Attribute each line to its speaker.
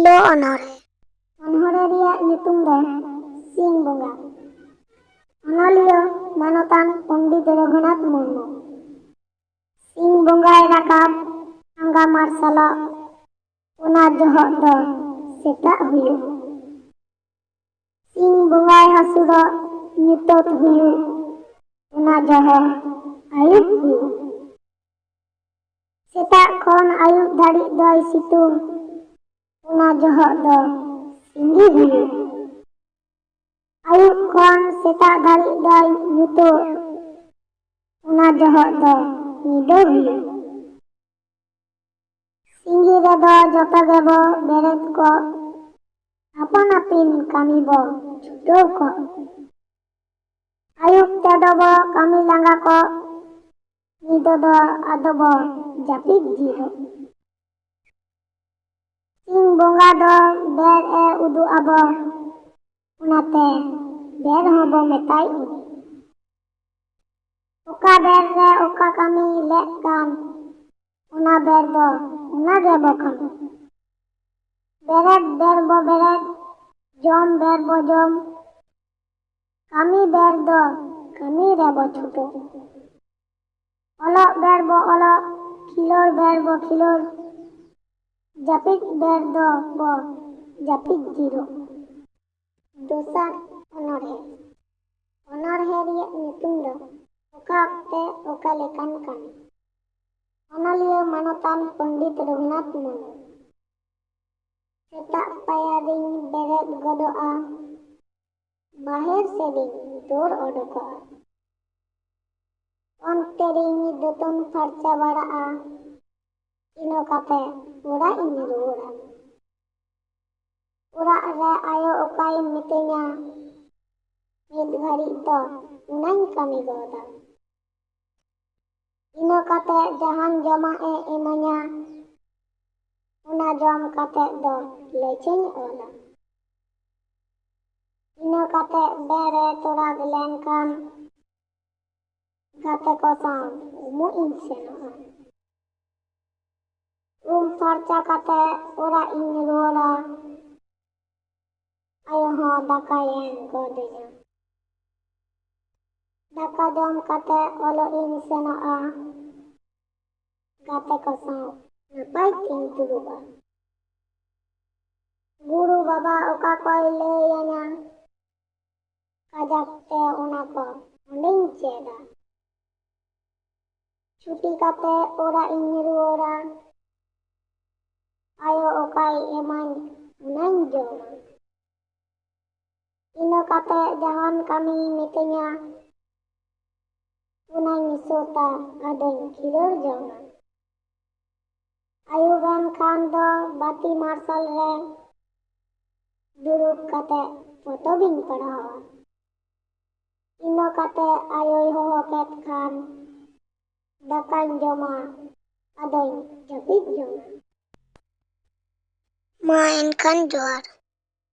Speaker 1: ᱯᱳᱭᱞᱳ ᱚᱱᱚᱬᱦᱮ ᱨᱮᱭᱟᱜ ᱧᱩᱛᱩᱢ ᱫᱚ ᱥᱤᱧ ᱵᱚᱸᱜᱟ᱾ ᱚᱱᱚᱞᱤᱭᱟᱹ ᱢᱟᱱᱚᱛᱟᱱ ᱯᱚᱸᱰᱤᱛ ᱨᱚᱜᱷᱩᱱᱟᱛᱷ ᱢᱩᱨᱢᱩ᱾ ᱥᱤᱧ ᱵᱚᱸᱜᱟᱭ ᱨᱟᱠᱟᱵ ᱟᱸᱜᱟ ᱢᱟᱨᱥᱟᱞᱚᱜ ᱚᱱᱟ ᱡᱚᱦᱚᱜ ᱫᱚ ᱥᱮᱛᱟᱜ ᱦᱩᱭᱩᱜ᱾ ᱥᱤᱧ ᱵᱚᱸᱜᱟᱭ ᱦᱟᱹᱥᱩᱨᱚᱜ ᱧᱩᱛᱟᱹᱛ ᱦᱩᱭᱩᱜ ᱚᱱᱟ ᱡᱚᱦᱚᱜ ᱟᱹᱭᱩᱵ ᱦᱩᱭᱩᱜ᱾ ᱥᱮᱛᱟᱜ ᱠᱷᱚᱱ ᱟᱹᱭᱩᱵ ᱫᱷᱟᱹᱨᱤᱡ ᱫᱚᱭ ᱥᱤᱛᱩᱝ ᱚᱱᱟ ᱡᱚᱦᱚᱜ ᱫᱚ ᱥᱤᱸᱜᱤ ᱦᱩᱭᱩᱜ᱾ ᱟᱹᱭᱩᱵ ᱠᱷᱚᱱ ᱥᱮᱛᱟᱜ ᱫᱷᱟᱹᱨᱤᱡ ᱫᱚᱭ ᱧᱩᱛᱟᱹᱛ ᱚᱱᱟ ᱡᱚᱦᱚᱜ ᱫᱚ ᱧᱤᱫᱟᱹ ᱦᱩᱭᱩᱜ᱾ ᱥᱤᱸᱜᱤ ᱨᱮᱫᱚ ᱡᱚᱛᱚ ᱜᱮᱵᱚ ᱵᱮᱨᱮᱫ ᱠᱚᱜ, ᱟᱯᱟᱱ ᱟᱹᱯᱤᱱ ᱠᱟᱹᱢᱤ ᱵᱚ ᱪᱷᱩᱴᱟᱹᱣ ᱠᱚᱜ᱾ ᱟᱹᱭᱩᱵ ᱛᱮᱫᱚ ᱵᱚ ᱠᱟᱹᱢᱤ ᱞᱟᱸᱜᱟ ᱠᱚᱜ, ᱧᱤᱫᱟᱹ ᱫᱚ ᱟᱫᱚ ᱵᱚ ᱡᱟᱹᱯᱤᱫ ᱡᱤᱨᱟᱹᱜ᱾ ᱥᱤᱧ ᱵᱚᱸᱜᱟ ᱫᱚ ᱵᱮᱨ ᱮ ᱩᱫᱩᱜ ᱟᱵᱚ, ᱚᱱᱟᱛᱮ ᱵᱮᱨ ᱦᱚᱸᱵᱚ ᱢᱮᱛᱟᱭ ᱩᱱᱤ᱾ ᱚᱠᱟ ᱵᱮᱨ ᱨᱮ ᱚᱠᱟ ᱠᱟᱹᱢᱤ ᱞᱮᱜ ᱠᱟᱱ ᱚᱱᱟ ᱵᱮᱨ ᱫᱚ ᱚᱱᱟ ᱜᱮᱵᱚ ᱠᱟᱹᱢᱤ᱾ ᱵᱮᱨᱮᱫ ᱵᱮᱨ ᱵᱚ ᱵᱮᱨᱮᱫ, ᱡᱚᱢ ᱵᱮᱨ ᱵᱚ ᱡᱚᱢ, ᱠᱟᱹᱢᱤ ᱵᱮᱨ ᱫᱚ ᱠᱟᱹᱢᱤ ᱨᱮᱵᱚ ᱪᱷᱩᱴᱟᱹᱜ᱾ ᱚᱞᱚᱜ ᱵᱮᱨ ᱵᱚ ᱚᱞᱚᱜ, ᱠᱷᱤᱞᱳᱲ ᱵᱮᱨ ᱵᱚ ᱠᱷᱤᱞᱳᱲ, ᱡᱟᱹᱯᱤᱫ ᱵᱮᱨ ᱫᱚ ᱵᱚ ᱡᱟᱹᱯᱤᱫ ᱡᱤᱨᱟᱹᱜ᱾ ᱫᱚᱥᱟᱨ ᱚᱱᱚᱬᱦᱮ ᱨᱮᱭᱟᱜ ᱧᱩᱛᱩᱢ ᱫᱚ ᱚᱠᱟ ᱚᱠᱛᱮ ᱚᱠᱟ ᱞᱮᱠᱟᱱ ᱠᱟᱹᱢᱤ᱾ ᱚᱱᱚᱞᱤᱭᱟᱹ ᱢᱟᱱᱚᱛᱟᱱ ᱯᱚᱸᱰᱤᱛ ᱨᱚᱜᱷᱩᱱᱟᱛᱷ ᱢᱩᱨᱢᱩ᱾ ᱥᱮᱛᱟᱜ ᱯᱟᱭᱟᱨᱤᱧ ᱵᱮᱨᱮᱫ ᱜᱚᱫᱚᱜᱼᱟ, ᱵᱟᱦᱮᱨ ᱥᱮᱫᱤᱧ ᱫᱟᱹᱲ ᱚᱰᱳᱠᱚᱜᱼᱟ᱾ ᱚᱱᱛᱮ ᱨᱤᱧ ᱫᱟᱹᱛᱟᱹᱱ ᱯᱷᱟᱨᱪᱟ ᱵᱟᱲᱟᱜᱼᱟ, ᱤᱱᱟᱹ ᱠᱟᱛᱮ ᱚᱲᱟᱜ ᱤᱧ ᱨᱩᱣᱟᱹᱲᱟ᱾ ᱚᱲᱟᱜ ᱨᱮ ᱟᱭᱳ ᱚᱠᱟᱭ ᱢᱤᱛᱟᱹᱧᱟ, ᱢᱤᱫ ᱜᱷᱟᱹᱲᱤᱡ ᱫᱚ ᱚᱱᱟᱧ ᱠᱟᱹᱢᱤ ᱜᱚᱫᱟ᱾ ᱤᱱᱟᱹ ᱠᱟᱛᱮ ᱡᱟᱦᱟᱱ ᱡᱚᱢᱟᱜ ᱮ ᱤᱢᱟᱹᱧᱟ, ᱚᱱᱟ ᱡᱚᱢ ᱠᱟᱛᱮ ᱫᱚ ᱞᱮᱪᱤᱧ ᱚᱞᱟ᱾ ᱤᱱᱟᱹ ᱠᱟᱛᱮ ᱵᱮᱨ ᱮ ᱛᱚᱨᱟᱜ ᱞᱮᱱᱠᱷᱟᱱ ᱜᱟᱛᱮ ᱠᱚ ᱥᱟᱶ ᱩᱢᱩᱜ ᱤᱧ ᱥᱮᱱᱚᱜᱼᱟ᱾ ᱩᱢ ᱯᱷᱟᱨᱪᱟ ᱠᱟᱛᱮ ᱚᱲᱟᱜ ᱤᱧ ᱨᱩᱣᱟᱹᱲᱟ, ᱟᱭᱳ ᱦᱚᱸ ᱫᱟᱠᱟᱭ ᱮᱢ ᱜᱚᱫᱤᱧᱟ᱾ ᱫᱟᱠᱟ ᱡᱚᱢ ᱠᱟᱛᱮ ᱚᱞᱚᱜ ᱤᱧ ᱥᱮᱱᱚᱜᱼᱟ, ᱜᱟᱛᱮ ᱠᱚ ᱥᱟᱶ ᱱᱟᱯᱟᱭ ᱛᱤᱧ ᱫᱩᱲᱩᱵᱼᱟ᱾ ᱜᱩᱨᱩ ᱵᱟᱵᱟ ᱚᱠᱟ ᱠᱚᱭ ᱞᱟᱹᱭ ᱟᱹᱧᱟ, ᱠᱟᱡᱟᱠ ᱛᱮ ᱚᱱᱟ ᱠᱚ ᱚᱸᱰᱮᱧ ᱪᱮᱫᱟ᱾ ᱪᱷᱩᱴᱤ ᱠᱟᱛᱮ ᱚᱲᱟᱜ ᱤᱧ ᱨᱩᱣᱟᱹᱲᱟ, ᱟᱭᱳ ᱚᱠᱟᱭ ᱮᱢᱟᱧ ᱚᱱᱟᱧ ᱡᱚᱢᱟ᱾ ᱤᱱᱟᱹ ᱠᱟᱛᱮ ᱡᱟᱦᱟᱱ ᱠᱟᱹᱢᱤᱭ ᱢᱤᱛᱟᱹᱧᱟ, ᱚᱱᱟᱧ ᱥᱟᱹᱛᱟ ᱟᱫᱚᱧ ᱠᱷᱤᱞᱟᱹᱲ ᱡᱚᱝᱟ᱾ ᱟᱹᱭᱩᱵᱮᱱ ᱠᱷᱟᱱ ᱫᱚ ᱵᱟᱹᱛᱤ ᱢᱟᱨᱥᱟᱞ ᱨᱮ ᱫᱩᱲᱩᱵ ᱠᱟᱛᱮ ᱯᱚᱛᱚᱵᱤᱧ ᱯᱟᱲᱦᱟᱣᱟ᱾ ᱤᱱᱟᱹ ᱠᱟᱛᱮ ᱟᱭᱳᱭ ᱦᱚᱦᱚ ᱠᱮᱫ ᱠᱷᱟᱱ ᱫᱟᱠᱟᱧ ᱡᱚᱢᱟ, ᱟᱫᱚᱧ ᱡᱟᱹᱯᱤᱫ ᱡᱚᱝᱟ᱾ ᱢᱟ ᱮᱱᱠᱷᱟᱱ ᱡᱚᱦᱟᱨ᱾